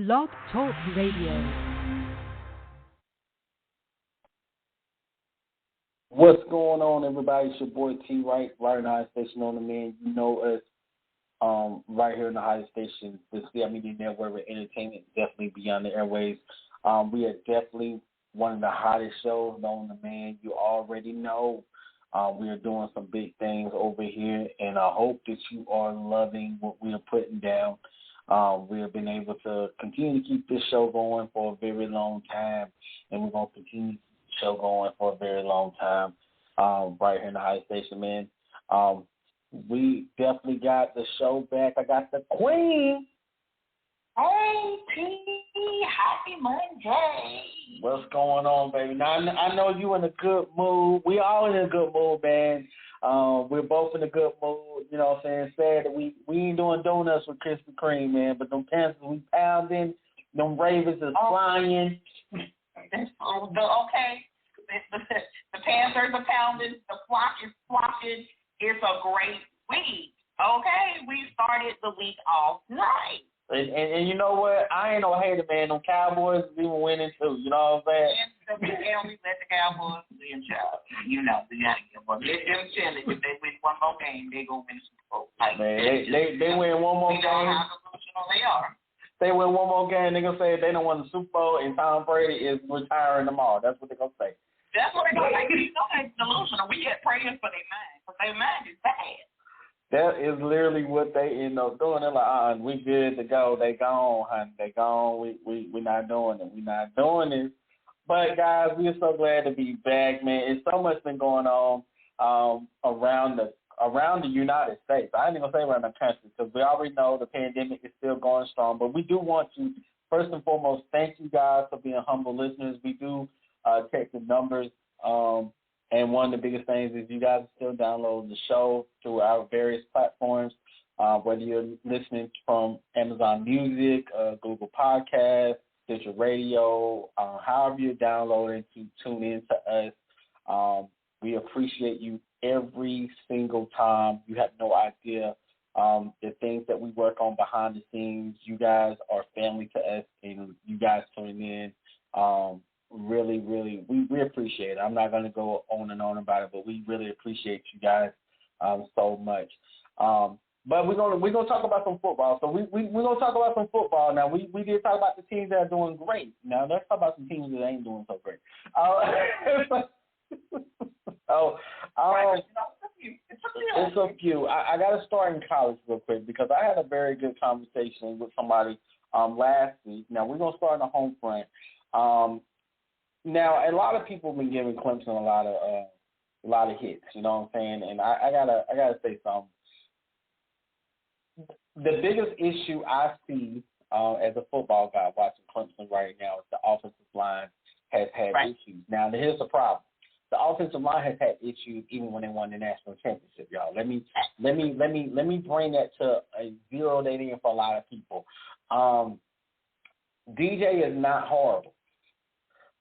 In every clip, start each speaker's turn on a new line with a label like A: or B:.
A: Blog Talk Radio.
B: What's going on, everybody? It's your boy Twright, right in the High Station on the Man. You know us right here in the High Station, the CI Media Network of Entertainment, definitely beyond the airwaves. We are definitely one of the hottest shows on the Man. You already know we are doing some big things over here, and I hope that you are loving what we are putting down. We have been able to continue to keep this show going for a very long time, and we're going to continue to keep the show going for a very long time right here in the High Station, man. We definitely got the show back. I got the Queen.
C: Hey, P. Happy Monday.
B: What's going on, baby? Now, I know you in a good mood. We all in a good mood, man. We're both in a good mood. You know what I'm saying? Sad that we ain't doing donuts with Krispy Kreme, man, but them Panthers we pounding, them Ravens is flying.
C: Okay. The Panthers are pounding. The flock is flocking. It's a great week. Okay, we started the week off nice.
B: And you know what? I ain't no hater, man. Them Cowboys even winning too. You know what I'm saying?
C: And we let the Cowboys win, child. You know, we gotta give them. Let them tell it. If they win one more game, they gonna win the Super Bowl. Like,
B: man, they win one more game.
C: They know how delusional they are.
B: They win one more game. They gonna say they don't win the Super Bowl, and Tom Brady is retiring tomorrow. That's what they gonna say.
C: That's what they gonna say. You know they're delusional. We get praying for their mind, because their mind is bad.
B: That is literally what they end up doing. They're like, we good to go. They gone, honey. They gone. We not doing it. We not doing it. But, guys, we're so glad to be back, man. It's so much been going on around the United States. I ain't even going to say around the country because we already know the pandemic is still going strong. But we do want to, first and foremost, thank you guys for being humble listeners. We do check the numbers. And one of the biggest things is you guys are still downloading the show through our various platforms, whether you're listening from Amazon Music, Google Podcasts, Stitcher Radio, however you're downloading to tune in to us. We appreciate you every single time. You have no idea the things that we work on behind the scenes. You guys are family to us, and you guys tuning in. Really, we appreciate it. I'm not going to go on and on about it, but we really appreciate you guys so much. But we're gonna talk about some football. So we're gonna talk about some football now. We did talk about the teams that are doing great. Now let's talk about some teams that ain't doing so great. It's a few. I got to start in college real quick because I had a very good conversation with somebody last week. Now we're gonna start on the home front. Now, a lot of people have been giving Clemson a lot of hits, you know what I'm saying? And I gotta say something. The biggest issue I see as a football guy watching Clemson right now is the offensive line has had issues. Now, here's the problem: the offensive line has had issues even when they won the national championship, y'all. Let me bring that to a zero that in for a lot of people. DJ is not horrible.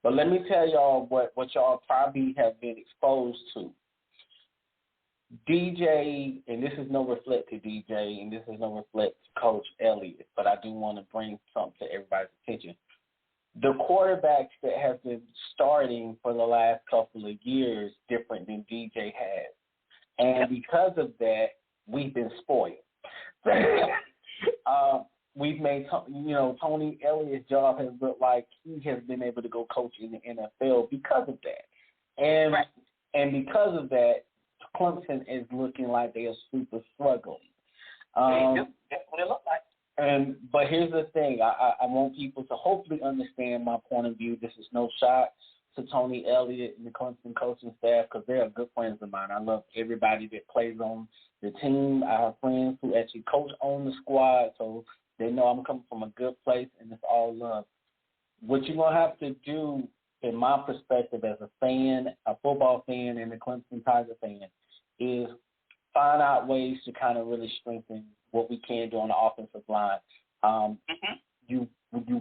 B: But let me tell y'all what y'all probably have been exposed to. DJ, and this is no reflect to DJ, and this is no reflect to Coach Elliott, but I do want to bring something to everybody's attention. The quarterbacks that have been starting for the last couple of years different than DJ has. And because of that, we've been spoiled. We've made, Tony Elliott's job has looked like he has been able to go coach in the NFL because of that. And because of that, Clemson is looking like they are super struggling.
C: That's what it looks like.
B: But here's the thing. I want people to hopefully understand my point of view. This is no shot to Tony Elliott and the Clemson coaching staff because they are good friends of mine. I love everybody that plays on the team. I have friends who actually coach on the squad, so they know I'm coming from a good place, and it's all love. What you're going to have to do, in my perspective as a fan, a football fan, and a Clemson Tiger fan, is find out ways to kind of really strengthen what we can do on the offensive line. You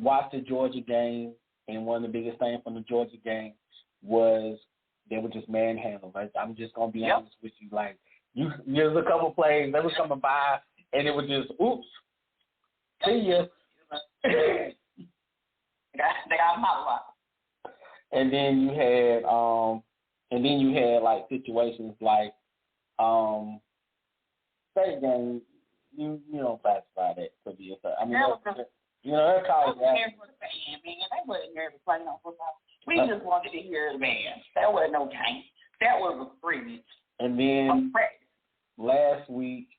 B: watch the Georgia game, and one of the biggest things from the Georgia game was they were just manhandled. Right? I'm just going to be honest with you. Like, there's a couple plays, they were coming by, and it was just, oops. See ya.
C: not a lot.
B: And then you had like situations like state games. You don't classify that to be a. I mean, they're college.
C: They wasn't there to play no football. We just wanted to hear the band. That wasn't no game. That was a scrimmage.
B: And then last week,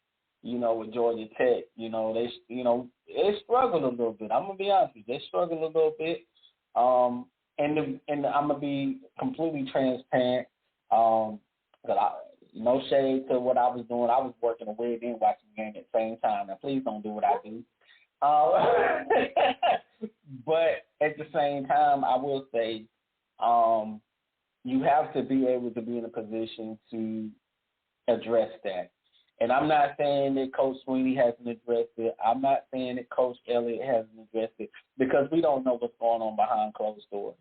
B: with Georgia Tech, they struggled a little bit. I'm gonna be honest with you, they struggled a little bit. And I'm gonna be completely transparent. No shade to what I was doing. I was working away and watching the game at the same time. Now, please don't do what I do. But at the same time, I will say, you have to be able to be in a position to address that. And I'm not saying that Coach Sweeney hasn't addressed it. I'm not saying that Coach Elliott hasn't addressed it, because we don't know what's going on behind closed doors.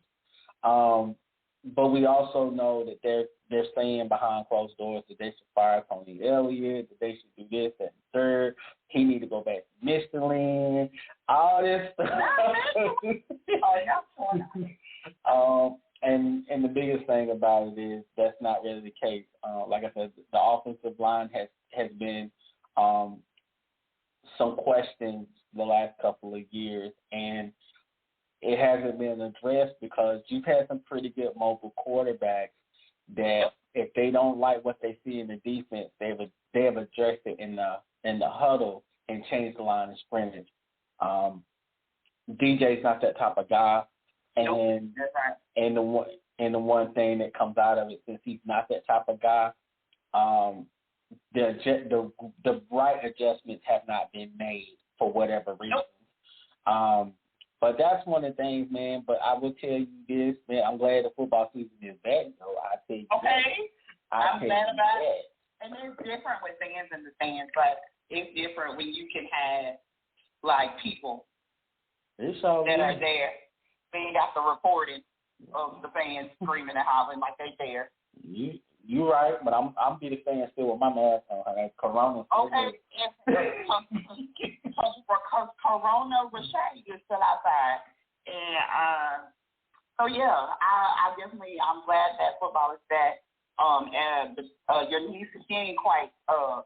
B: But we also know that they're saying behind closed doors that they should fire Tony Elliott, that they should do this, that, and third. He need to go back to Michelin, all this stuff. And the biggest thing about it is that's not really the case. Like I said, the offensive line has been some questions the last couple of years, and it hasn't been addressed because you've had some pretty good mobile quarterbacks that if they don't like what they see in the defense, they have addressed it in the huddle and changed the line of scrimmage. DJ's not that type of guy, and the one thing that comes out of it, since he's not that type of guy, the right adjustments have not been made for whatever reason. But that's one of the things, man. But I will tell you this, man. I'm glad the football season is back. So I tell you,
C: I'm glad about it. And it's different with fans in the stands, but it's different when you can have like people that are there. They ain't got the recording of the fans screaming and hollering like they there.
B: You right, but I'm be the fan still with my mask on. That Corona.
C: Okay, because Corona Rashay is still outside, and so yeah, I'm glad that football is back. And your niece is getting quite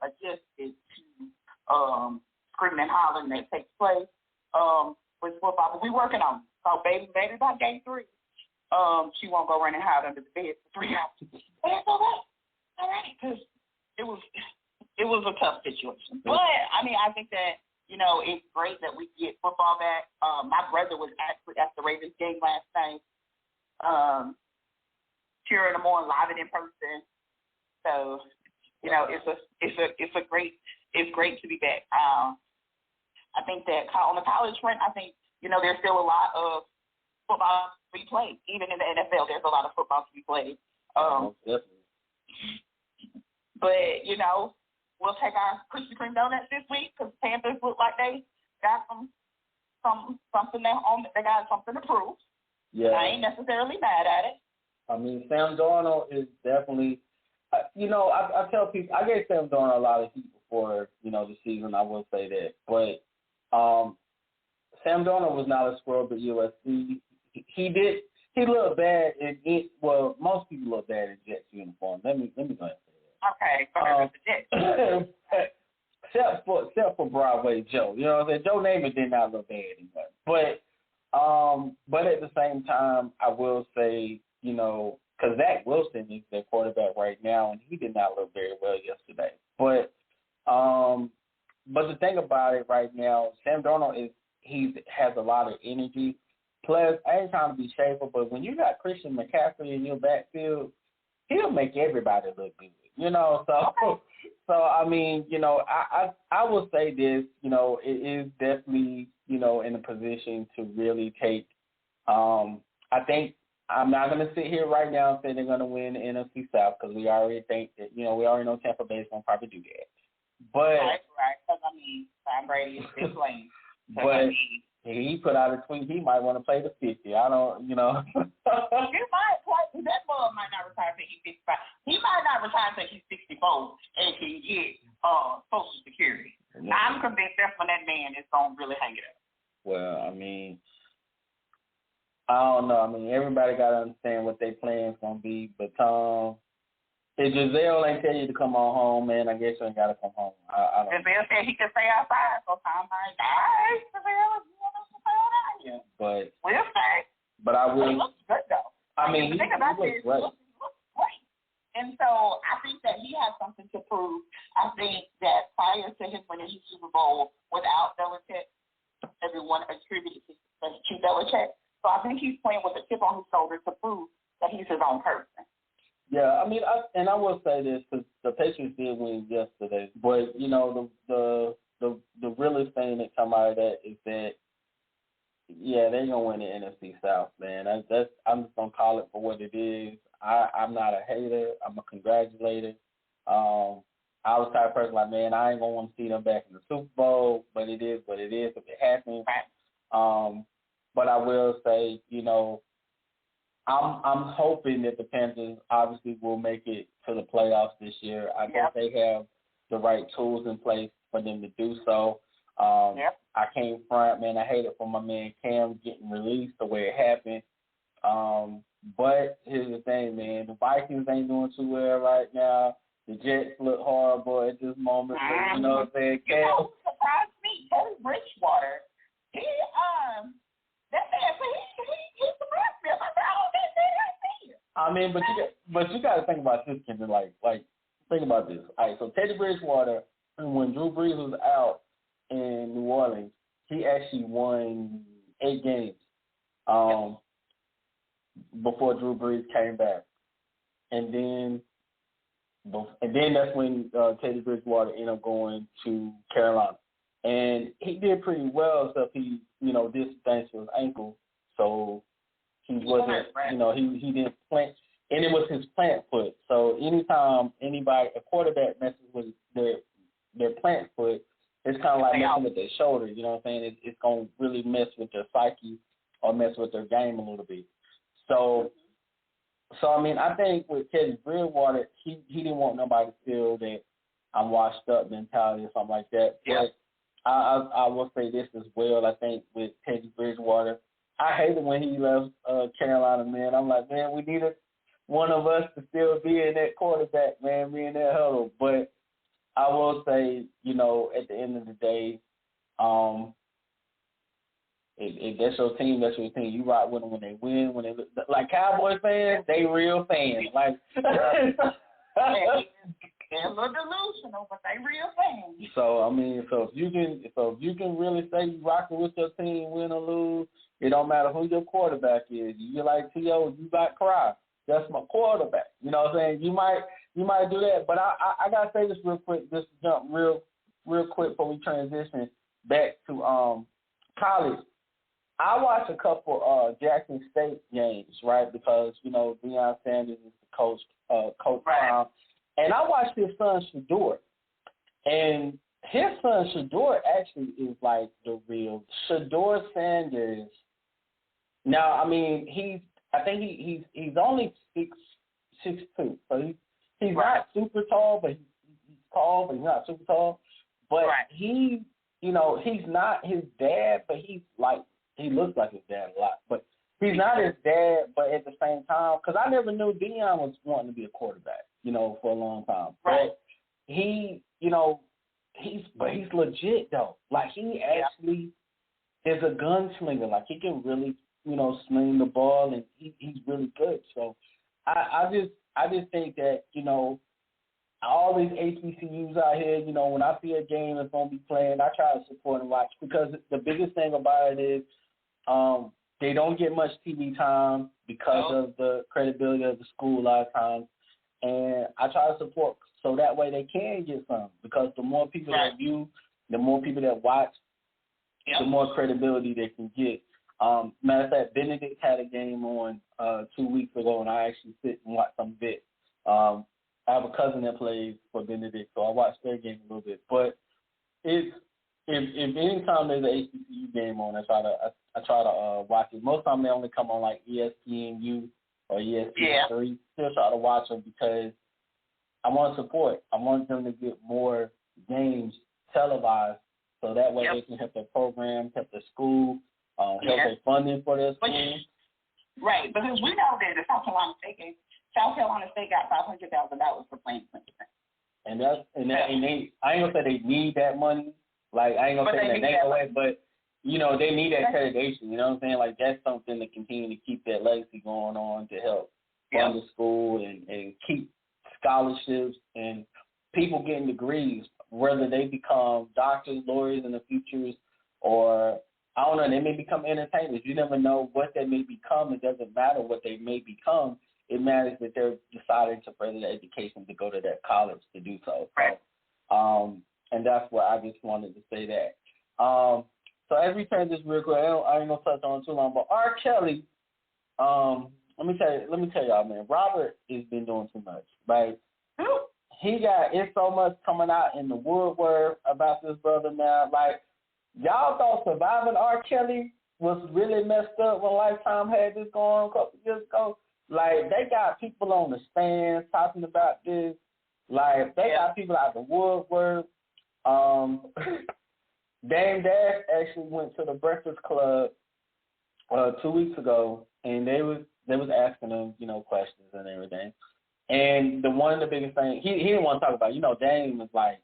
C: adjusted to screaming and hollering that takes place with football. But we're working on it. So baby by day 3. She won't go running hide under the bed for 3 hours. And it's all right, because it was a tough situation. But I mean, I think that it's great that we get football back. My brother was actually at the Ravens game last night, cheering them on live and in person. So it's great to be back. I think that on the college front, I think there's still a lot of football to be played. Even in the NFL, there's a lot of football to be played.
B: Definitely.
C: But we'll take our Krispy Kreme donuts this week because Panthers look like they got something they got something to prove.
B: Yeah,
C: I ain't necessarily mad at it.
B: I mean, Sam Darnold is definitely. I tell people I gave Sam Darnold a lot of heat before the season. I will say that, but Sam Darnold was not a scrub at USC. He looked bad most people look bad in Jets uniform. Let me go ahead and say that.
C: Okay, go ahead with the Jets.
B: Except for Broadway Joe. You know what I'm saying? Joe Namath did not look bad anyway. But at the same time, I will say, because Zach Wilson is their quarterback right now, and he did not look very well yesterday. But the thing about it right now, Sam Darnold has a lot of energy. Plus, I ain't trying to be shameful, but when you got Christian McCaffrey in your backfield, he'll make everybody look good. So I mean, I will say this, it is definitely, in a position to really take. I think I'm not going to sit here right now and say they're going to win the NFC South because we already think that, we already know Tampa Bay is going to probably do that. But
C: right, because I mean, Tom Brady is still playing.
B: But he put out a tweet. He might want to play the 50. I don't,
C: He might play. That ball might not retire until he's 65. He might not retire until he's 64 and can get Social Security. Yeah. I'm convinced that's when that man is going to really hang it up.
B: Well, I mean, I don't know. I mean, everybody got to understand what their plan's going to be. But if Giselle ain't tell you to come on home, man, I guess you ain't got to come home. I don't know.
C: Giselle said he could stay outside, so Tom like, all right, Giselle, you want us to stay out here?
B: But
C: we'll stay.
B: But I will.
C: He looks good, though.
B: I mean,
C: the thing about
B: he looks great.
C: He looks great. And so I think that he has something to prove. I think that prior to him winning his Super Bowl without Belichick, everyone attributed it to Belichick. So I think he's playing with a chip on his shoulder to prove that he's his own person.
B: Yeah, I mean, I will say this because the Patriots did win yesterday, but you know the realest thing that come out of that is that they're gonna win the NFC South, man. I'm just gonna call it for what it is. I'm not a hater. I'm a congratulator. I was the type of person like, man, I ain't gonna want to see them back in the Super Bowl, but it is what it is if it happens. But I will say, you know, I'm hoping that the Panthers obviously will make it to the playoffs this year. I think they have the right tools in place for them to do so. I can't front, man. I hate it for my man Cam getting released the way it happened. But here's the thing, man. The Vikings ain't doing too well right now. The Jets look horrible at this moment. But, you know what I'm saying?
C: You know who surprised me? Teddy Bridgewater. He surprised me. I said, oh, that's it.
B: I mean, but you got to think about this, Kendra. Like, think about this. All right, so Teddy Bridgewater, when Drew Brees was out in New Orleans, he actually won 8 games before Drew Brees came back, and then that's when Teddy Bridgewater ended up going to Carolina, and he did pretty well, except he, you know, did things to his ankle, so he wasn't, you know, he didn't plant, and it was his plant foot. So anytime a quarterback messes with their plant foot, it's kind of like messing with their shoulder. You know what I'm saying? It's going to really mess with their psyche or mess with their game a little bit. So I mean, I think with Teddy Bridgewater, he didn't want nobody to feel that I'm washed up mentality or something like that.
C: Yeah.
B: But I will say this as well. I think with Teddy Bridgewater, I hated when he left Carolina, man. I'm like, man, we needed one of us to still be in that quarterback, man, be in that huddle. But I will say, you know, at the end of the day, if that's your team, that's your team. You rock with them when they win. When they like Cowboys fans, they real fans. Like
C: they're a little delusional, but they real fans.
B: So I mean, so if you can really say you rocking with your team, win or lose, it don't matter who your quarterback is. You like T.O., you got cry. That's my quarterback. You know what I'm saying? You might do that, but I gotta say this real quick. Just jump real quick before we transition back to college. I watched a couple Jackson State games, right? Because you know Deion Sanders is the coach,
C: right.
B: And I watched his son Shador, and his son Shador actually is like the real Shador Sanders. Now, I mean, I think he's only 6'2", so he's not super tall, but he's tall, but he's not super tall. But he's not his dad, but he looks like his dad a lot. But he's not his dad, but at the same time, because I never knew Deion was wanting to be a quarterback, you know, for a long time.
C: Right.
B: But he, you know, he's legit though. Like he actually is a gunslinger. Like he can really, you know, sling the ball, and he's really good. So I just think that, you know, all these HBCUs out here, you know, when I see a game that's going to be playing, I try to support and watch, because the biggest thing about it is they don't get much TV time because of the credibility of the school a lot of times. And I try to support so that way they can get some, because the more people that view, the more people that watch, the more credibility they can get. Matter of fact, Benedict had a game on 2 weeks ago, and I actually sit and watch some of it. I have a cousin that plays for Benedict, so I watched their game a little bit. But if any time there's an HBCU game on, I try to watch it. Most of the time they only come on like ESPNU or ESPN3. Still try to watch them because I want to support. I want them to get more games televised, so that way they can help their program, help their school, help their funding for their school.
C: Right, because we know that the South Carolina State got $500,000 for playing Clemson.
B: And they, I ain't gonna say they need that money. Like, I ain't gonna say that they away, but you know, they need that accreditation. You know what I'm saying? Like, that's something to continue to keep that legacy going on to help fund the school and keep scholarships and people getting degrees, whether they become doctors, lawyers in the futures, or I don't know, they may become entertainers. You never know what they may become. It doesn't matter what they may become. It matters that they're deciding to further their education to go to that college to do so.
C: Right.
B: And that's what I just wanted to say that. So as we turn this real quick, I ain't gonna touch on it too long, but R. Kelly, let me tell y'all, man, Robert has been doing too much. Like, it's so much coming out in the woodwork about this brother now. Like, y'all thought surviving R. Kelly was really messed up when Lifetime had this going on a couple years ago. Like, they got people on the stands talking about this. Like, they got people out the woodwork. Dame Dash actually went to the Breakfast Club 2 weeks ago, and they was asking him, you know, questions and everything. And one of the biggest things, he didn't want to talk about, you know, Dame was like,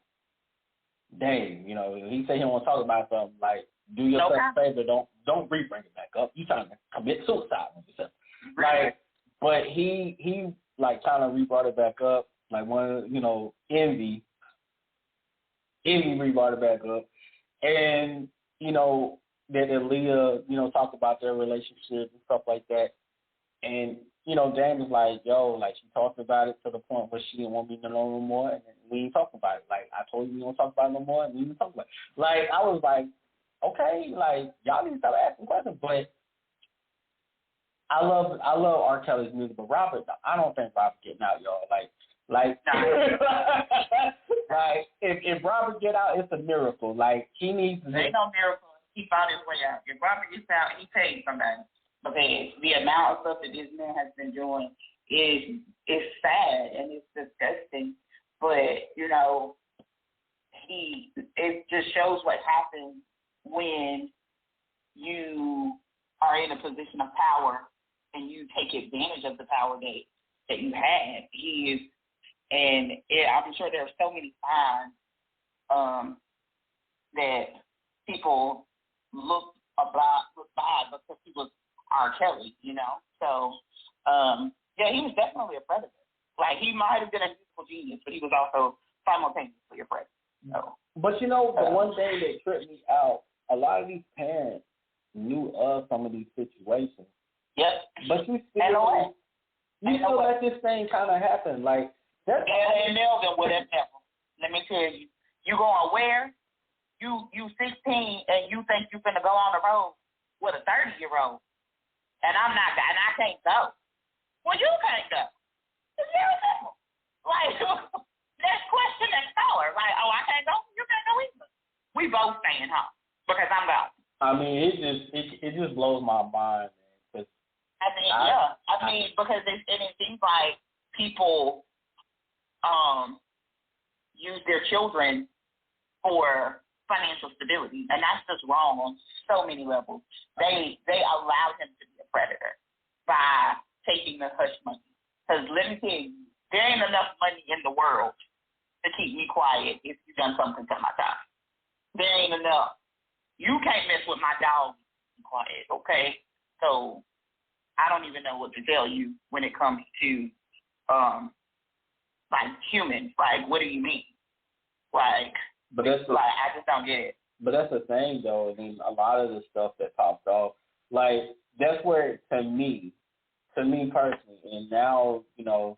B: Dame, you know, he said he didn't want to talk about something, like, do yourself a favor, don't bring it back up. You trying to commit suicide with yourself. Like, but he like kind of re-brought it back up, like one, you know, Envy re-brought it back up. And, you know, that Aaliyah, you know, talked about their relationship and stuff like that. And, you know, Dame was like, yo, like, she talked about it to the point where she didn't want me to know no more, and we ain't talking about it. Like, I told you we don't talk about it no more, and we didn't talk about it. Like, I was like, okay, like, y'all need to start asking questions. But I love R. Kelly's music, but Robert, I don't think Robert getting out, y'all. Like, like if Robert get out, it's a miracle. Like, he needs to.
C: Ain't no miracle. He found his way out. If Robert gets out, he paid somebody. Because the amount of stuff that this man has been doing is sad and it's disgusting. But, you know, it just shows what happens when you are in a position of power and you take advantage of the power that you had. I'm sure there are so many signs that people look by because he was R. Kelly, you know. So, he was definitely a predator. Like, he might have been a musical genius, but he was also simultaneously a predator. So,
B: but, you know, the one thing that tripped me out, a lot of these parents knew of some of these situations.
C: Yep.
B: But you still let this thing kind of happen. Like, that's
C: and Melvin would have never. Let me tell you, you going where? You 16 and you think you're gonna go on the road with a 30-year-old, and I'm not, and I can't go. Well, you can't go. It's very simple. Like, next question and caller. Like, oh, I can't go. You can't go either. We both staying home because I'm going.
B: I mean, it just blows my mind, man.
C: Because it seems like people use their children for financial stability, and that's just wrong on so many levels. They allow him to be a predator by taking the hush money. Because let me tell you, there ain't enough money in the world to keep me quiet if you done something to my dog. There ain't enough. You can't mess with my dog. Be quiet, okay? So I don't even know what to tell you when it comes to like humans. Like, what do you mean? Like,
B: but that's
C: I just don't get it.
B: But that's the thing, though. I mean, a lot of the stuff that popped off, like, that's where, to me personally, and now, you know,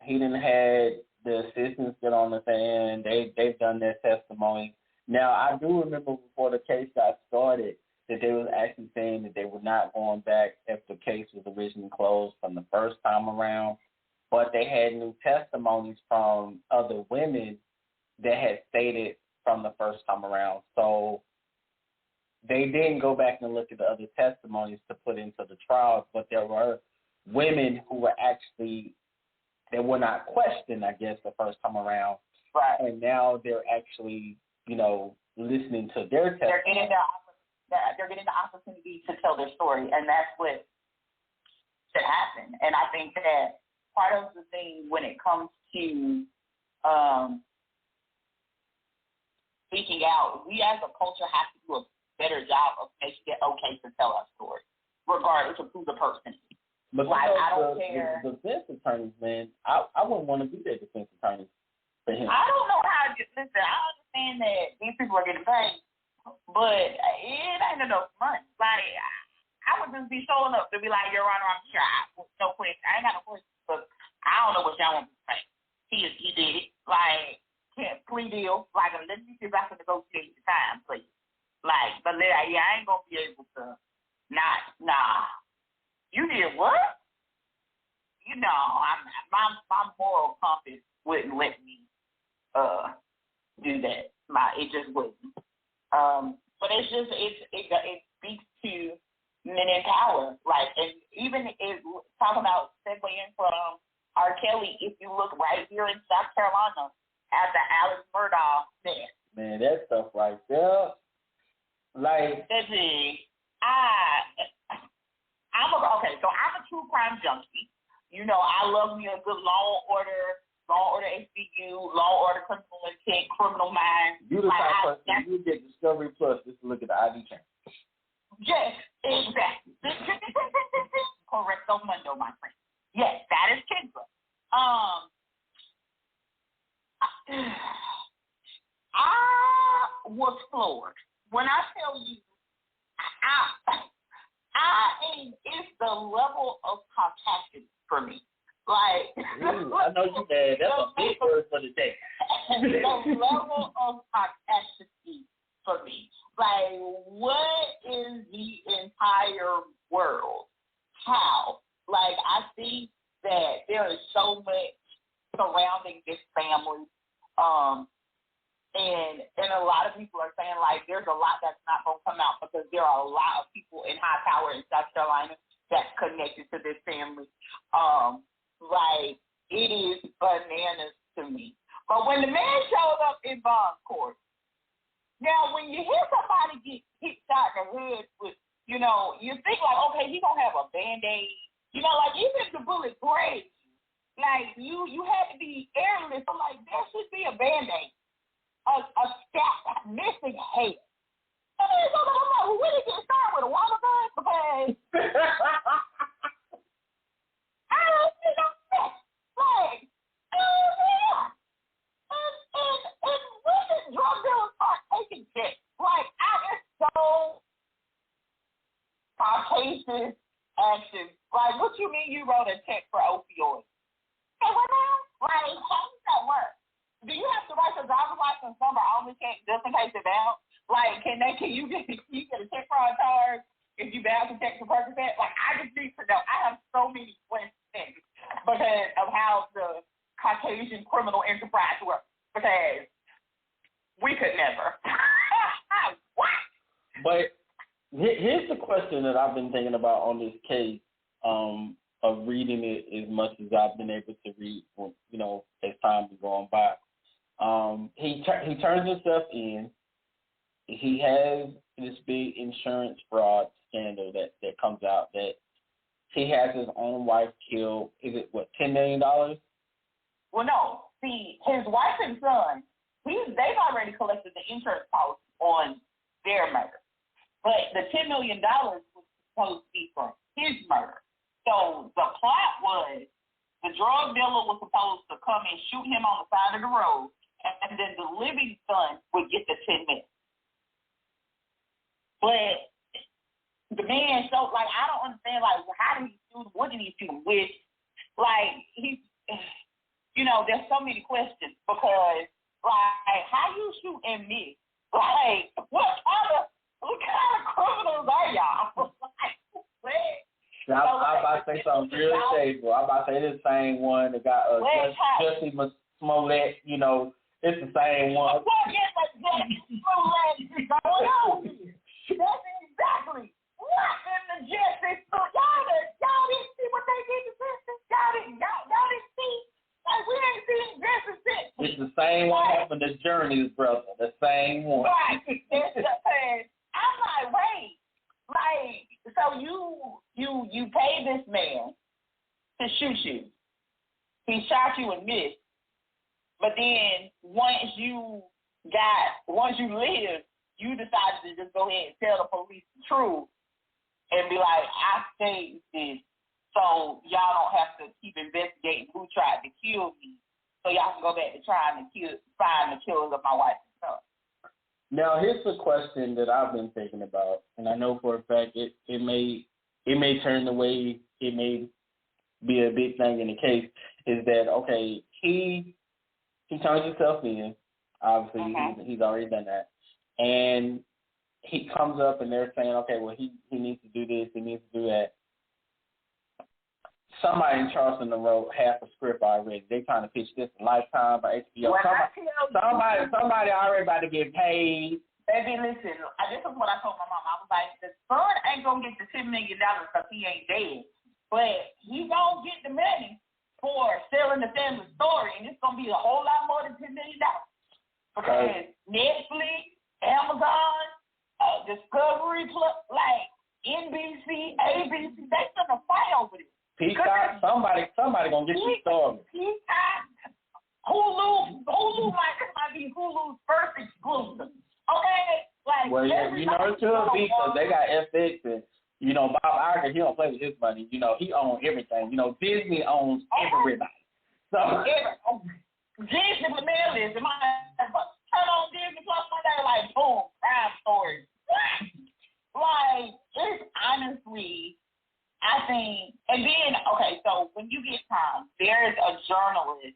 B: he done had the assistants get on the stand. They've done their testimony. Now, I do remember before the case got started that they was actually saying that they were not going back if the case was originally closed from the first time around, but they had new testimonies from other women that had stated from the first time around. So they didn't go back and look at the other testimonies to put into the trials, but there were women who were actually, they were not questioned, I guess, the first time around.
C: Right.
B: And now they're actually, you know, listening to their testimony.
C: They're getting the opportunity to tell their story, and that's what should happen. And I think that part of the thing when it comes to speaking out, we as a culture have to do a better job of making it okay to tell our story, regardless of who the person is.
B: But
C: like, I don't care.
B: The defense attorneys, man, I wouldn't want to be their defense attorney for him.
C: I don't know how to listen. I understand that these people are getting paid, but it ain't enough money. Like, I would just be showing up to be like, Your Honor, I'm here. No question. I ain't got no question, but I don't know what y'all want me to say. He did it. Like, can't plea deal. Like, let me see if I can negotiate the time, please. Like, but I ain't gonna be able to. Nah. You did what? You know, my moral compass wouldn't let me do that. It just wouldn't. But it's just it speaks to men in power. Like, and even talking about segueing from R. Kelly, if you look right here in South Carolina at the Alex Murdaugh death.
B: Man, that stuff right there. Like,
C: so I'm a true crime junkie. You know, I love me a good Law and Order HBU, Law and Order Criminal Intent, Criminal Minds.
B: You the type person, you get Discovery Plus just to look at the ID check.
C: Yes, exactly. Correcto mundo, my friend. Yes, that is Kendra. I was floored. When I tell you, it's the level of capacity for me. Like,
B: I know you mad. That's a big word for the day.
C: The level of capacity for me. Like, what is the entire world? How? Like, I see that there is so much surrounding this family. And a lot of people are saying, like, there's a lot that's not going to come out because there are a lot of people in high power in South Carolina that's connected to this family. Like, it is bananas to me. But when the man showed up in bond court, now when you hear somebody get hit shot in the head with, you know, you think like, okay, he's going to have a Band-Aid. You know, like, even if the bullet grazed you, like, you had to be airless. So, like, there should be a Band-Aid. A scalp missing hair. And then so I'm like, well, when did you start with a water gun? Because I don't see no sex. Like, yeah. And when did drug dealers start taking checks? Like, I am so Caucasian action. Like, what you mean you wrote a check for opioids? Hey, what now? Like, how does that work? Do you have to write your driver's license number on the check just in case it bounced? Like, can you get a check fraud charge if you bounce a check for Percocet? Like, I just need to know. I have so many questions because of how the Caucasian criminal enterprise works. Because we could never. What?
B: But here's the question that I've been thinking about on this case. Of reading it as much as I've been able to read, you know, as time has gone by. He turns himself in. He has this big insurance fraud scandal that comes out that he has his own wife killed. Is it $10 million?
C: Well, no. See, his wife and son, they've already collected the insurance policy on their murder, but the $10 million was supposed to be for his murder. So the plot was the drug dealer was supposed to come and shoot him on the side of the road, and then the living son would get the $10 million. But the man, so like I don't understand, like how did he shoot? What did he shoot with? Like you know, there's so many questions because like how you shoot and miss? Like what kind of criminals are y'all?
B: I'm about to say something really shameful. I'm about to say the same one that got Jussie Smollett, you know, it's the same one.
C: What is Jussie Smollett going on? That's exactly what in the Jussie Smollett. Y'all didn't see what they did to Jussie? Y'all didn't see? Like, we ain't seen Jussie since.
B: It's the same one happened to Journey's brother. The same one.
C: Right. I'm like, wait. Like, so you pay this man to shoot you. He shot you and missed. But then once you lived, you decided to just go ahead and tell the police the truth and be like, I staged this, so y'all don't have to keep investigating who tried to kill me, so y'all can go back to trying to find the killers of my wife and son.
B: Now, here's a question that I've been thinking about, and I know for a fact it may turn the way it may be a big thing in the case, is that, okay, he turns himself in. Obviously, he's already done that. And he comes up and they're saying, okay, well, he needs to do this, he needs to do that. Somebody in Charleston wrote half a script already. They trying to pitch this Lifetime by HBO. Somebody already about to get paid.
C: Baby, listen, this is what I told my mom. I was like, the son ain't going to get the $10 million because he ain't dead. But he going to get the money for selling the family story, and it's going to be a whole lot more than $10 million. Because Netflix, Amazon, Discovery Plus, like NBC, ABC, they gonna fight over this.
B: Peacock, somebody gonna get you started.
C: Peacock, Hulu might be Hulu's first exclusive. Okay, like
B: well, yeah, you know it should be because they got FX and Bob Iger, he don't play with his money. He owns everything. Disney owns everybody. So
C: Disney, man, listen, turn on Disney Plus one day, like, boom, crime stories. Like, it's honestly, I think, and then, okay, so when you get time, there's a journalist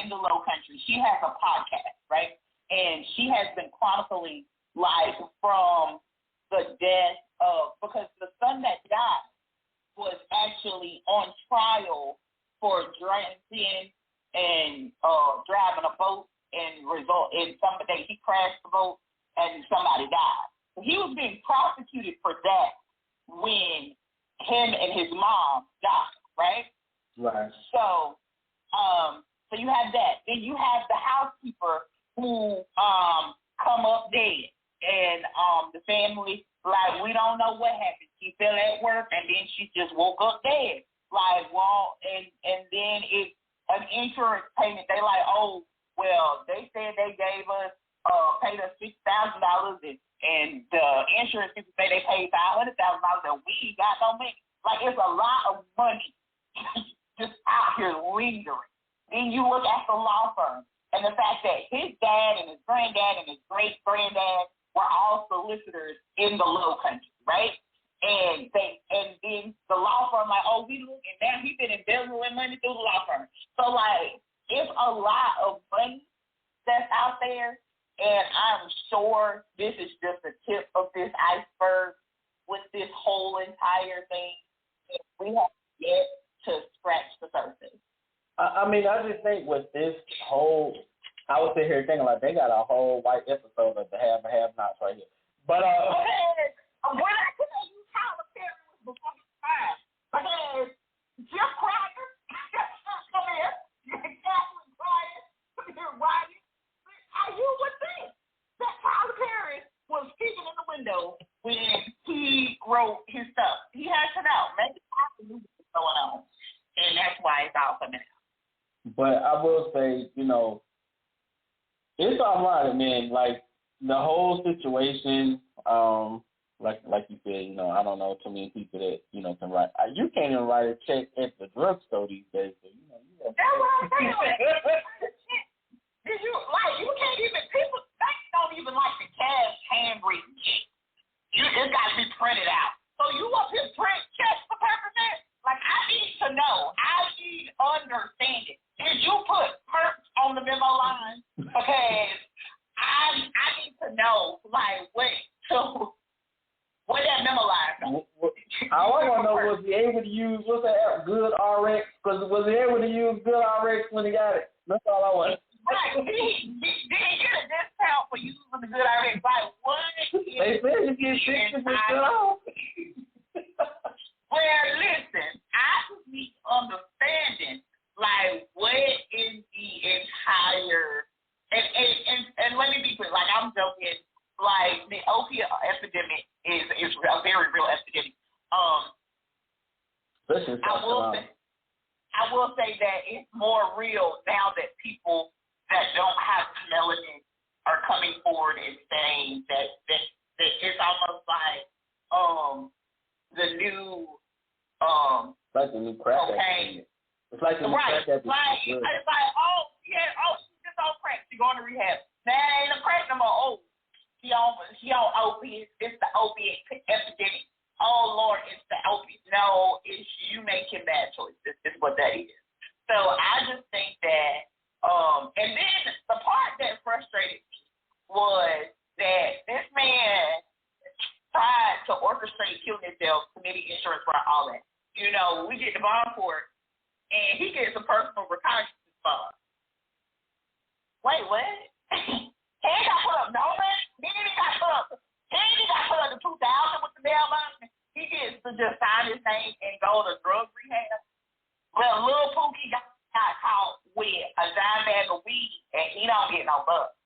C: in the Low Country. She has a podcast, right? And she has been chronicling, like, from the death of, because the son that died was actually on trial for drinking and driving a boat and he crashed the boat and somebody died. So he was being prosecuted for that when him and his mom died, right?
B: Right.
C: So you have that. Then you have the housekeeper who come up dead, and the family, like, we don't know what happened. She fell at work and then she just woke up dead. Like, well, and then it's an insurance payment. They like, oh, well, they said they gave us, paid us $6,000, and the insurance people say they paid $500,000, and we ain't got no money. Like, it's a lot of money just out here lingering. Then you look at the law firm, and the fact that his dad and his granddad and his great-granddad were all solicitors in the Low Country, right? And then the law firm, like, oh, we look, and now he's been embezzling money through the law firm. So, like, it's a lot of money that's out there, and I'm sure this is just the tip of this iceberg with this whole entire thing. We have yet to scratch the surface.
B: I mean, I just think with this whole, I was sitting here thinking, like, they got a whole white episode of the have and have-nots right here. But,
C: okay, when I tell you Tyler Perry was before his time, because Jeff Crocker, come here, Catherine Bryant, come here, Rodney, you would think that Tyler Perry was peeking in the window when he wrote his stuff. He had to know. Maybe Tyler knew what was going on, and that's why it's all coming out.
B: But I will say, it's all right, man. Like, the whole situation, like you said, I don't know too many people that, can write. You can't even write a check at the drugstore these days. So,
C: that's what I'm saying. You can't even, people, banks don't even like the cash handwritten check. It's got to be printed out. So you want to print checks for purposes? Like, I need to know. I need understanding. Did you put perks on the memo line? Because I need to know, like, what that memo line is.
B: I want to know, was he able to use, what's that, Good RX? Because was he able to use Good RX when he got it? That's all I want.
C: Right. Did he get a discount for using the Good RX? Like, what?
B: They said you get 60% off.
C: Well, listen, I just need understanding, like, what is the entire, and let me be clear, like, I'm joking, like, the opiate epidemic is a very real epidemic. I will say, I will say that it's more real now that people that don't have melanin are coming forward and saying that it's almost like the new
B: like the new crack.
C: Okay.
B: It's like the new crack.
C: It's like oh she's just on crack. She going to rehab. That ain't a crack no more. Oh, she on opiates. It's the opiate epidemic. Oh Lord, it's the opiates. No, it's you making bad choices. Is what that is. So I just think that and then the part that frustrated me was that this man tried to orchestrate killing himself, committing insurance fraud, all that. You know, we get the bond for it, and he gets a personal reconnaissance bond. Wait, what? He got put up Nolan. Then he got put up to 2,000 with the bail bond. He gets to just sign his name and go to drug rehab. Well, Lil Pookie got caught with a dime bag of weed, and he don't get no bucks.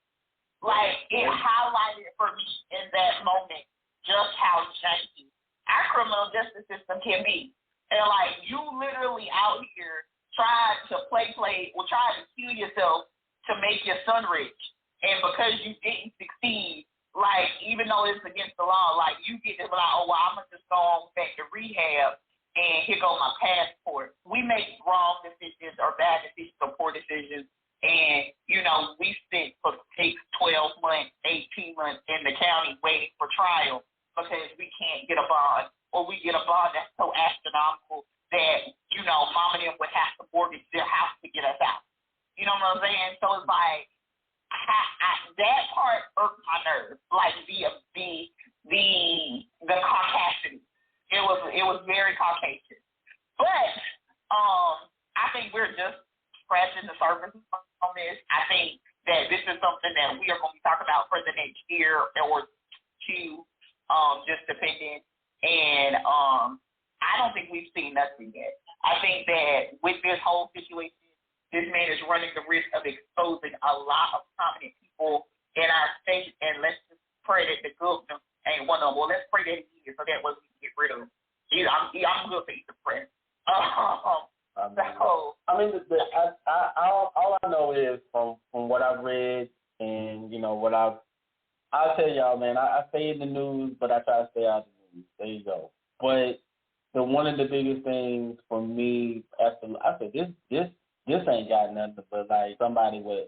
C: Like, it highlighted for me in that moment just how janky our criminal justice system can be. And, like, you literally out here trying to trying to kill yourself to make your son rich. And because you didn't succeed, like, even though it's against the law, like, you get to be like, oh, well, I'm going to just go on back to rehab, and here go my passport. We make wrong decisions or bad decisions or poor decisions, and, you know, we sit for 6, 12 months, 18 months in the county waiting for trial because we can't get a bond, or we get a bond that's so astronomical that, you know, mom and them would have to mortgage their house to get us out. You know what I'm saying? So it's like, that part irked my nerves, like the Caucasian. It was very Caucasian. But I think we're just scratching the surface on this. I think that this is something that we are going to be talking about for the next year or two, just depending. And I don't think we've seen nothing yet. I think that with this whole situation, this man is running the risk of exposing a lot of prominent people in our state, and let's just pray that the governor ain't one of them. Well, let's pray that he is, so that way we can get rid of him. I'm good for either prayer. All
B: I know is from what I've read and, you know, what I'll tell y'all, man, I stay in the news, but I try to stay out of the news. There you go. But one of the biggest things for me, after I said, this ain't got nothing but like somebody with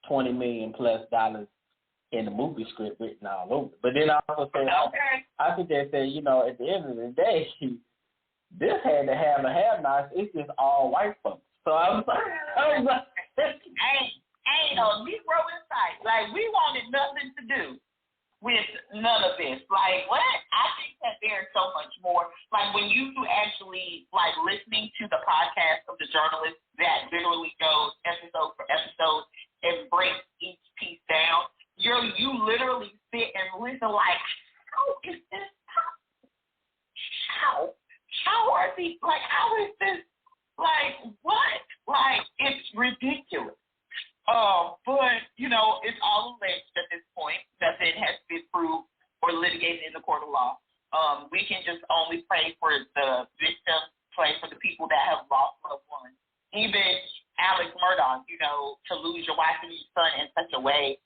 B: $20 million plus in the movie script written all over. But then I also say, I could just say, you know, at the end of the day, this had to have a have-nots. It's just all white folks. So I was like,
C: ain't no Negro in sight. Like, we wanted nothing to do with none of this. Like, what? I think that there's so much more. Like, when you actually, like, listening to the podcast of the journalist that literally goes episode for episode and breaks each piece down, you literally sit and listen like, how is this possible? How are these, like, how is this, like, what? Like, it's ridiculous. But, you know, it's all alleged at this point. Nothing has been proved or litigated in the court of law. We can just only pray for the victims, pray for the people that have lost loved ones. Even Alex Murdaugh, you know, to lose your wife and your son in such a way,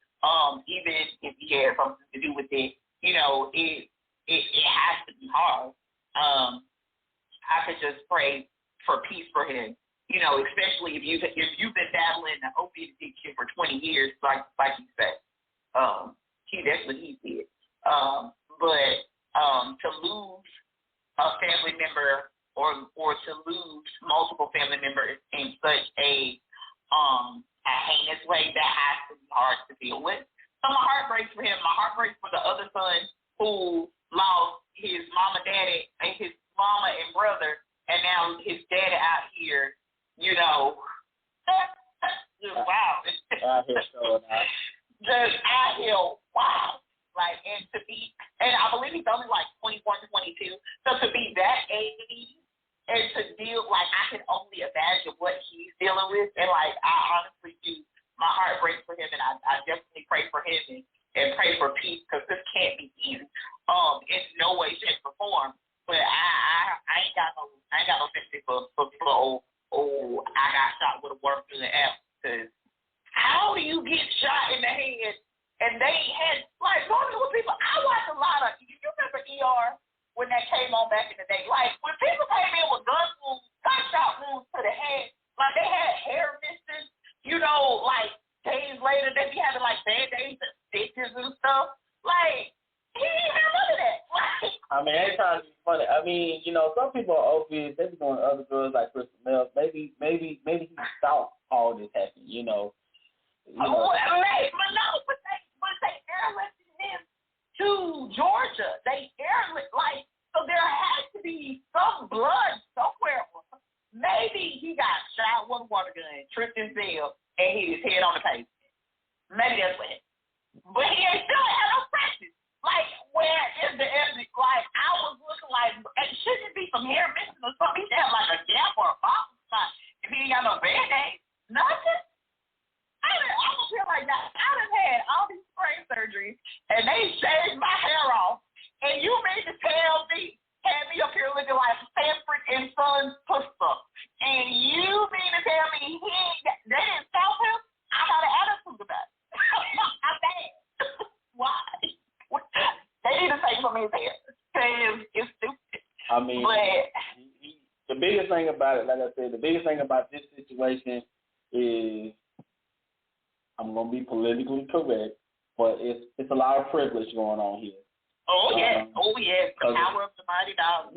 C: even if he had something to do with it, you know, it has to be hard. I could just pray for peace for him. You know, especially if you've been battling the opiate addiction for 20 years, like you said, that's what he did. But to lose a family member or to lose multiple family members in such a heinous way, that has to be hard to deal with. So my heart breaks for him. My heart breaks for the other son who lost his mama, daddy, and his mama and brother, and now his daddy out here. You know, wow.
B: Out here showing out.
C: Just out here, wow. Like, and I believe he's only like 21, 22. So to be that age and to deal, like, I can only imagine what he's dealing with. And, like, I honestly do, my heart breaks for him, and I definitely pray for him and pray for peace, because this can't be easy. In no way, shape, or form. But I ain't got no sympathy for old that came on back in the day. Like, when people came in with gunshot wounds to the head, like, they had hair misters, you know, like, days later, they be having, like, Band-Aids and stitches and stuff. Like, he didn't have none of that. Like,
B: I mean, ain't trying to be funny. I mean, you know, some people are opiates. They be doing other drugs like crystal meth. Maybe he thought all this happened, you know.
C: But they airlifted him to Georgia. They airlifted, like, so there had to be some blood somewhere. Maybe he got shot with a water gun, tripped and fell, and hit his head on the pavement. Maybe that's what happened. But he ain't still had no practice. Like, where is the evidence? Like, I was looking like, shouldn't it be some hair missing or something? He should have like a gap or a bottom spot. If he ain't got no Band-Aid, nothing. I don't feel like that. I done had all these brain surgeries, and they shaved my hair off. And you mean to tell me, had me up here looking like Sanford and Son's sister, and you mean to tell me they didn't tell him? I got an attitude about it. I'm bad. Why? They need to take from his hair. It's stupid.
B: I mean, the biggest thing about it, like I said, the biggest thing about this situation is, I'm gonna be politically correct, but it's a lot of privilege going on here.
C: Oh yeah, the power of the mighty dollar.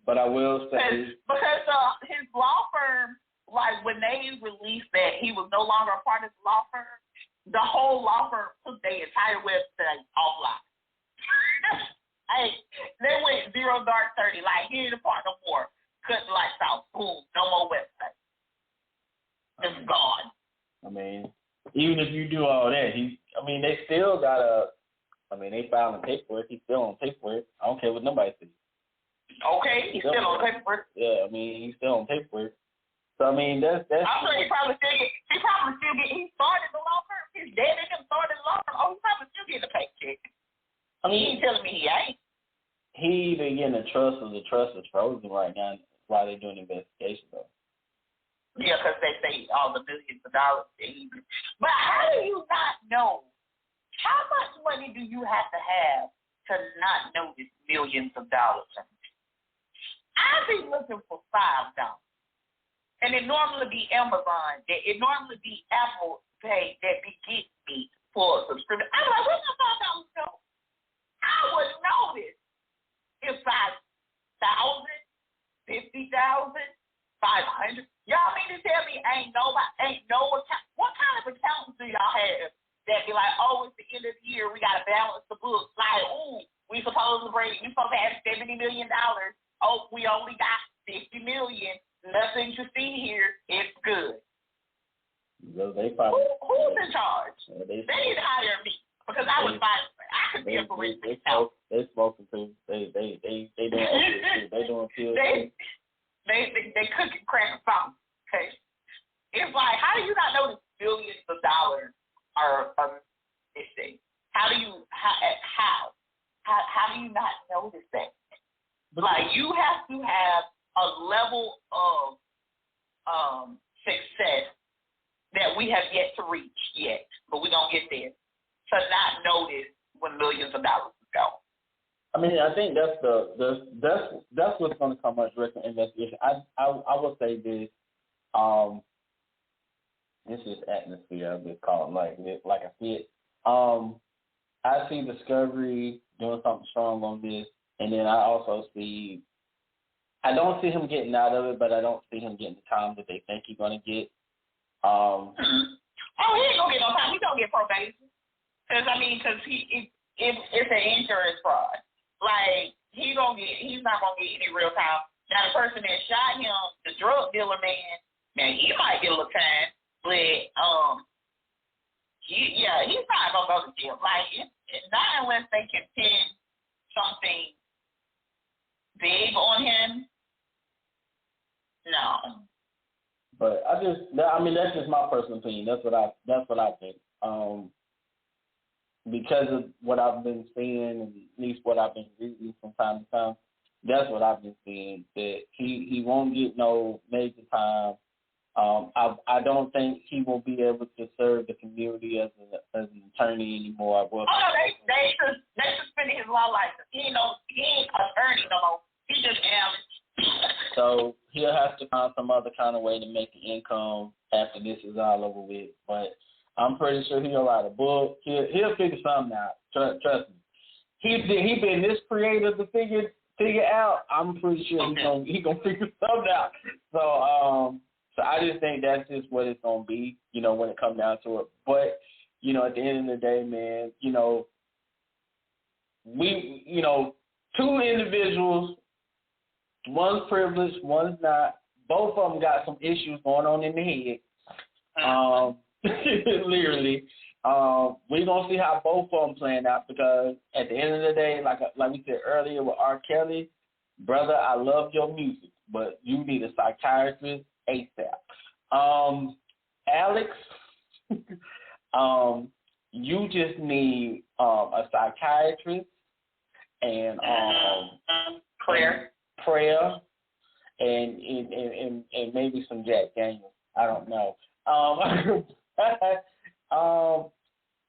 B: But I will say
C: because his law firm, like when they released that he was no longer a part of the law firm, the whole law firm took their entire website offline. Hey, they went 0 dark 30, like he ain't a part no more. Cut the lights out, boom, no more website. It's gone.
B: I mean, even if you do all that, they still they filing paperwork. He's still on paperwork. I don't care what nobody says.
C: Okay, he's still on paperwork.
B: Yeah, he's still on paperwork. So, that's...
C: I'm sure he probably still get, he started the law firm. His dad and him started the law firm. Oh, he probably still getting a paycheck. He ain't telling me he ain't.
B: He either getting a trust or the trust is frozen right now while they're doing the investigation, though.
C: Yeah, because they say all the millions of dollars. But how do you not know? How much money do you have to not know this millions of dollars? I be looking for $5, and it normally be Amazon. It normally be Apple Pay that be getting me for a subscription. I'm like, where's my $5 go? I would know this if 5,000, 50,000, 500. Y'all mean to tell me ain't no account? What kind of accountants do y'all have that be like, oh, it's the end of the year, we gotta balance the books? Like, ooh, we supposed to have $70 million. Oh, we only got $50 million. Nothing to see here. It's good.
B: Well, they probably,
C: who's in charge? They need to hire me because I would find. I could be a forensic accountant.
B: They smoking too. They doing opiates too. They doing pills too.
C: They cooking crack or something. Okay, it's like, how do you not know that billions of dollars are missing? How do you not notice that? Like, you have to have a level of success that we have yet to reach yet, but we're gonna get there to not notice when millions of dollars is gone.
B: I think that's what's going to come up direct investigation. I will say this. This is atmosphere. I just call it like I see it. I see Discovery doing something strong on this, and then I also see. I don't see him getting out of it, but I don't see him getting the time that they think he's going to get.
C: Oh, he ain't gonna get no time. He's gonna get probation. Because it's an insurance fraud. Like, he's not gonna get any real time. Now, the person that shot him, the drug dealer man, now he might get a little time, but he's not gonna go to jail. Like, it's not unless they can pin something big on him. No.
B: But that's just my personal opinion. That's what I think. Because of what I've been seeing, and at least what I've been reading from time to time, that's what I've been seeing. That he won't get no major time. I don't think he will be able to serve the community as an attorney anymore.
C: They suspended his law license. He ain't attorney no more. He just Alex.
B: So he'll have to find some other kind of way to make an income after this is all over with. But I'm pretty sure he'll write a book. He'll figure something out. Trust me. He been this creative to figure out. I'm pretty sure he gonna figure something out. So I just think that's just what it's gonna be, when it comes down to it. But at the end of the day, man, we two individuals, one's privileged, one's not. Both of them got some issues going on in the head. Literally. We're going to see how both of them playing out, because at the end of the day, like we said earlier with R. Kelly, brother, I love your music, but you need a psychiatrist ASAP. Alex, you just need a psychiatrist and prayer and maybe some Jack Daniels. I don't know.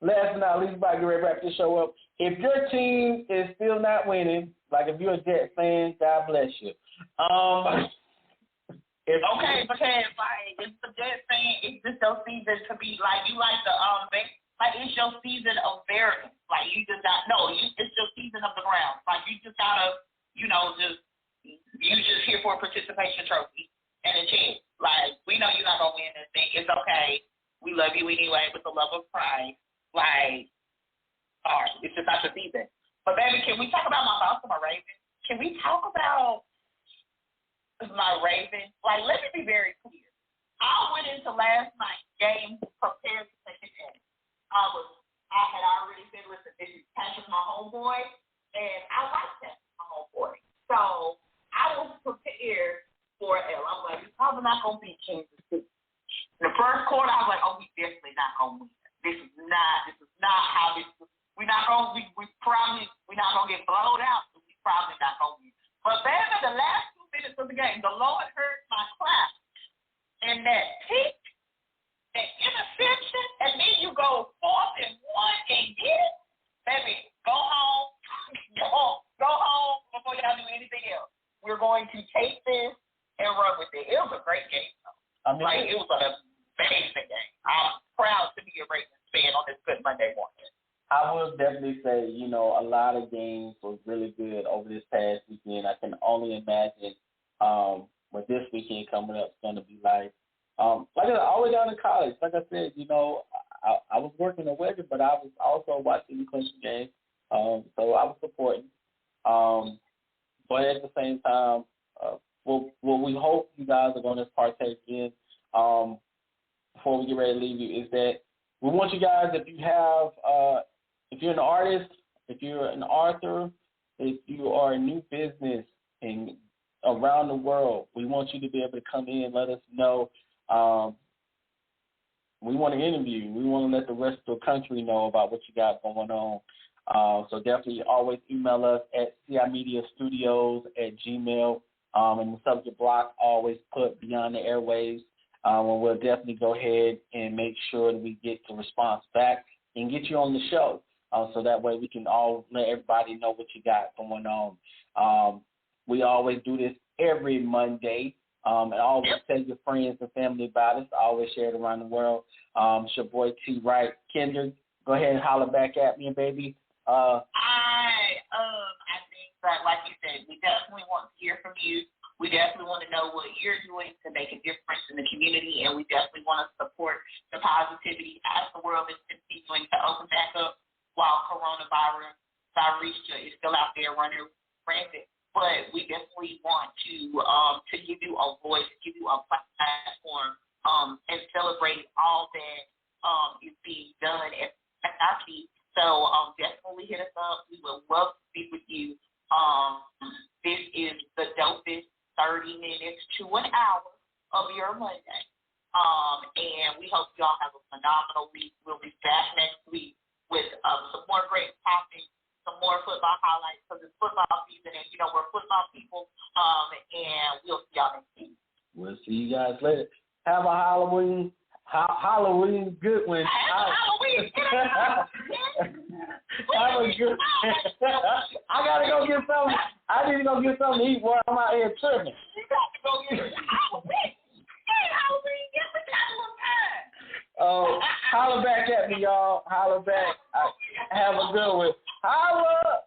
B: Last but not least, about to get ready to wrap this show up. If your team is still not winning, like if you're a Jets fan, God bless you.
C: Because like if the Jets fan, it's just your season to be like you like the like it's your season of variance. Like you just got it's your season of the ground. Like you just gotta you just here for a participation trophy and a check. Like we know you're not gonna win this thing. It's okay. We love you anyway with the love of Christ. Like, all right, it's just not your season. But, baby, can we talk about my thoughts on my Ravens? Can we talk about my Ravens? Like, let me be very clear. I went into last night's game prepared to take a chance. I had already said, listen, this is Patrick, my homeboy, and I like that, my homeboy. So, I was prepared for L. I'm like, he's probably not going to beat Kansas City. In the first quarter, I was like, oh, we definitely not going to win. This is not how this is. We're not going to get blown out, but we probably not going to win. But then in the last 2 minutes of the game, the Lord heard my clap. And that pick, that interception, and then you go 4th and 1 and get it, baby, go home. Go home before y'all do anything else. We're going to take this and run with it. It was a great game, though. It was an amazing game. I'm proud to be a Ravens fan on this good Monday morning.
B: I will definitely say, a lot of games was really good over this past weekend. I can only imagine what this weekend coming up is going to be like. Like I said, all the way down to college. Like I said, I was working the weather, but I was also watching the Clemson game. So I was supporting. But at the same time, what we hope you guys are going to partake in before we get ready to leave you is that we want you guys, if you're an artist, if you're an author, if you are a new business and around the world, we want you to be able to come in and let us know. We want to interview. We want to let the rest of the country know about what you got going on. So definitely always email us at cimediastudios@gmail.com. And the subject block always put Beyond the Airwaves. And we'll definitely go ahead and make sure that we get the response back and get you on the show. So that way we can all let everybody know what you got going on. We always do this every Monday. And always tell your friends and family about us. I always share it around the world. It's your boy Twright. Kendra, go ahead and holler back at me, baby.
C: I think that, like you said, we definitely want to hear from you. We definitely want to know what you're doing to make a difference in the community, and we definitely want to support the positivity as the world is continuing to open back up while coronavirus is still out there running rampant. But we definitely want to give you a voice, give you a platform, and celebrate all that is being done at our feet. So definitely hit us up. We would love to speak with you. This is the dopest 30 minutes to an hour of your Monday. And we hope y'all have a phenomenal week. We'll be back next week with some more great topics, some more football highlights, because it's football season, and, we're football people. And we'll see y'all next week.
B: We'll see you guys later. Have a Halloween good one.
C: Halloween.
B: Have a good. I gotta go get something. I need to go get something to eat while I'm out here tripping.
C: You got to go get Halloween. Hey, Halloween, get the time.
B: Holler back at me, y'all. Holler back. Have a good one. Holla.